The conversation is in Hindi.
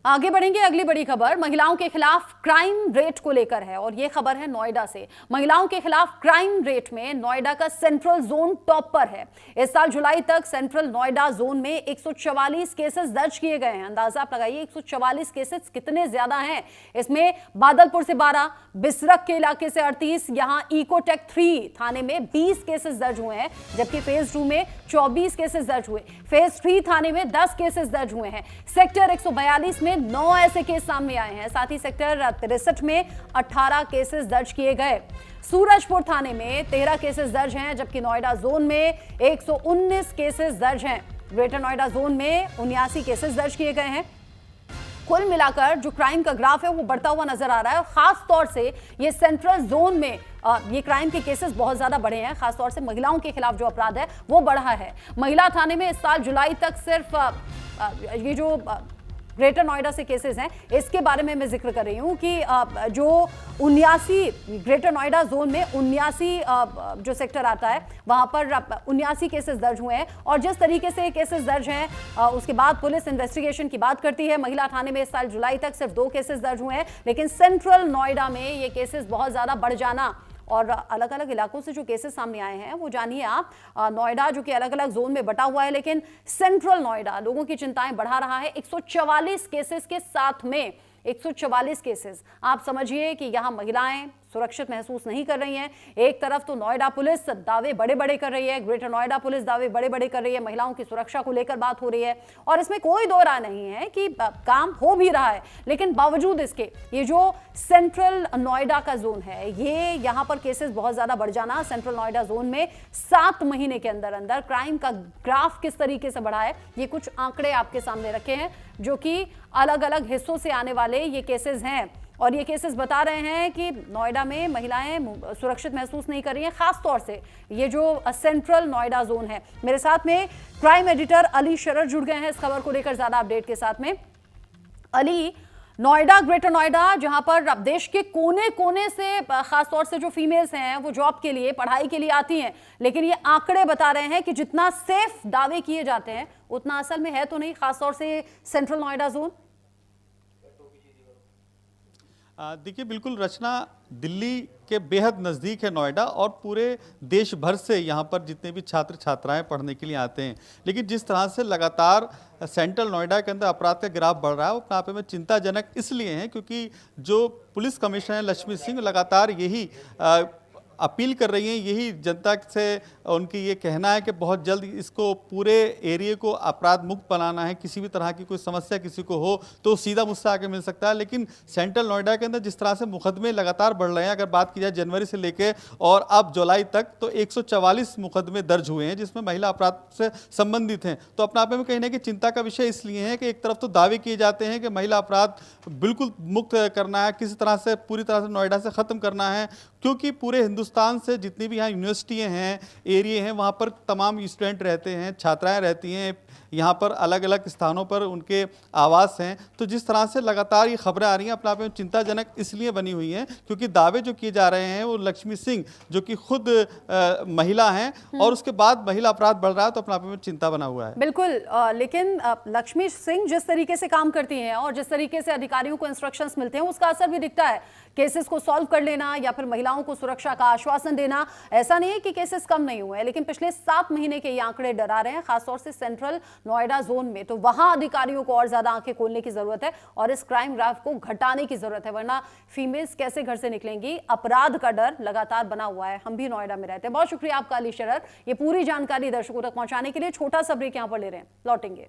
आगे बढ़ेंगे। अगली बड़ी खबर महिलाओं के खिलाफ क्राइम रेट को लेकर है और यह खबर है नोएडा से। महिलाओं के खिलाफ क्राइम रेट में नोएडा का सेंट्रल जोन टॉप पर है। इस साल जुलाई तक सेंट्रल नोएडा जोन में 144 केसेस दर्ज किए गए हैं। अंदाजा आप लगाइए 144 केसेस कितने ज्यादा हैं। इसमें बादलपुर से 12, बिसरख के इलाके से 38, यहां इकोटेक 3 थाने में 20 केसेस दर्ज हुए हैं, जबकि फेज 2 में 24 केसेस दर्ज हुए। फेज 3 थाने में 10 केसेस दर्ज हुए हैं। सेक्टर 142 में 9 ऐसे केस सामने आए हैं। साथ ही सेक्टर 63 में 18 केसेस दर्ज किए गए। सूरजपुर थाने में 13 केसेस दर्ज हैं, जबकि नोएडा जोन में 119 केसेस दर्ज हैं। ग्रेटर नोएडा जोन में 79 केसेस दर्ज किए गए हैं। कुल मिलाकर जो क्राइम का ग्राफ है वो बढ़ता हुआ नजर आ रहा है। खास तौर से ये सेंट्रल जोन में ये क्राइम के केसेस बहुत ज्यादा बढ़े हैं। खासतौर से महिलाओं के खिलाफ जो अपराध है वो बढ़ा है। महिला थाने में इस साल जुलाई तक सिर्फ ये जो ग्रेटर नोएडा से केसेस हैं इसके बारे में मैं जिक्र कर रही हूं कि जो 79 ग्रेटर नोएडा जोन में 79 जो सेक्टर आता है वहां पर 79 केसेस दर्ज हुए हैं। और जिस तरीके से केसेस दर्ज हैं उसके बाद पुलिस इन्वेस्टिगेशन की बात करती है। महिला थाने में इस साल जुलाई तक सिर्फ 2 केसेस दर्ज हुए हैं, लेकिन सेंट्रल नोएडा में ये केसेस बहुत ज्यादा बढ़ जाना और अलग अलग इलाकों से जो केसेस सामने आए हैं वो जानिए आप। नोएडा जो कि अलग अलग जोन में बटा हुआ है, लेकिन सेंट्रल नोएडा लोगों की चिंताएं बढ़ा रहा है। 144 केसेस के साथ में 144 केसेस, आप समझिए कि यहां महिलाएं सुरक्षित महसूस नहीं कर रही हैं। एक तरफ तो नोएडा पुलिस दावे बड़े बड़े कर रही है, ग्रेटर नोएडा पुलिस दावे बड़े बड़े कर रही है, महिलाओं की सुरक्षा को लेकर बात हो रही है और इसमें कोई दो राय नहीं है कि काम हो भी रहा है। लेकिन बावजूद इसके ये जो सेंट्रल नोएडा का जोन है ये यहां पर केसेस बहुत ज्यादा बढ़ जाना, सेंट्रल नोएडा जोन में 7 महीने के अंदर अंदर क्राइम का ग्राफ किस तरीके से बढ़ा है, ये कुछ आंकड़े आपके सामने रखे हैं जो कि अलग अलग हिस्सों से आने वाले ये केसेस हैं। और ये केसेस बता रहे हैं कि नोएडा में महिलाएं सुरक्षित महसूस नहीं कर रही हैं, खास तौर से ये जो सेंट्रल नोएडा जोन है। मेरे साथ में क्राइम एडिटर अली शरर जुड़ गए हैं इस खबर को लेकर ज्यादा अपडेट के साथ में। अली, नोएडा, ग्रेटर नोएडा जहां पर अब देश के कोने कोने से खास तौर से जो फीमेल्स हैं वो जॉब के लिए, पढ़ाई के लिए आती हैं, लेकिन ये आंकड़े बता रहे हैं कि जितना सेफ दावे किए जाते हैं उतना असल में है तो नहीं, खास तौर से सेंट्रल नोएडा जोन। देखिए, बिल्कुल रचना, दिल्ली के बेहद नज़दीक है नोएडा और पूरे देश भर से यहाँ पर जितने भी छात्र छात्राएं पढ़ने के लिए आते हैं, लेकिन जिस तरह से लगातार सेंट्रल नोएडा के अंदर अपराध का ग्राफ बढ़ रहा है वो अपने आप में चिंताजनक इसलिए है क्योंकि जो पुलिस कमिश्नर लक्ष्मी सिंह लगातार यही अपील कर रही हैं, यही जनता से उनकी ये कहना है कि बहुत जल्द इसको पूरे एरिया को अपराध मुक्त बनाना है। किसी भी तरह की कोई समस्या किसी को हो तो सीधा मुझसे आके मिल सकता है। लेकिन सेंट्रल नोएडा के अंदर जिस तरह से मुकदमे लगातार बढ़ रहे हैं, अगर बात की जाए जनवरी से लेकर और अब जुलाई तक, तो 144 मुकदमे दर्ज हुए हैं जिसमें महिला अपराध से संबंधित हैं। तो अपने आप में कहने की चिंता का विषय इसलिए है कि एक तरफ तो दावे किए जाते हैं कि महिला अपराध बिल्कुल मुक्त करना है, किसी तरह से पूरी तरह से नोएडा से ख़त्म करना है, क्योंकि पूरे हिंदुस्तान से जितनी भी यहाँ यूनिवर्सिटियाँ हैं, एरिया हैं, वहाँ पर तमाम स्टूडेंट रहते हैं, छात्राएं रहती हैं, यहाँ पर अलग अलग स्थानों पर उनके आवास हैं। तो जिस तरह से लगातार ये खबरें आ रही हैं अपने आप में चिंताजनक इसलिए बनी हुई हैं क्योंकि दावे जो किए जा रहे हैं वो लक्ष्मी सिंह जो कि खुद महिला हैं और उसके बाद महिला अपराध बढ़ रहा है, तो अपने आप में चिंता बना हुआ है। बिल्कुल, लेकिन लक्ष्मी सिंह जिस तरीके से काम करती हैं और जिस तरीके से अधिकारियों को इंस्ट्रक्शंस मिलते हैं उसका असर भी दिखता है। केसेस को सॉल्व कर लेना या फिर महिलाओं को सुरक्षा का आश्वासन देना, ऐसा नहीं है कि केसेस कम नहीं हुए हैं, लेकिन पिछले 7 महीने के ये आंकड़े डरा रहे हैं, खासतौर से सेंट्रल नोएडा जोन में। तो वहां अधिकारियों को और ज्यादा आंखें खोलने की जरूरत है और इस क्राइम ग्राफ को घटाने की जरूरत है, वरना फीमेल्स कैसे घर से निकलेंगी। अपराध का डर लगातार बना हुआ है। हम भी नोएडा में रहते हैं। बहुत शुक्रिया आपका अली शरर, ये पूरी जानकारी दर्शकों तक पहुंचाने के लिए। छोटा सा ब्रेक यहां पर ले रहे हैं, लौटेंगे।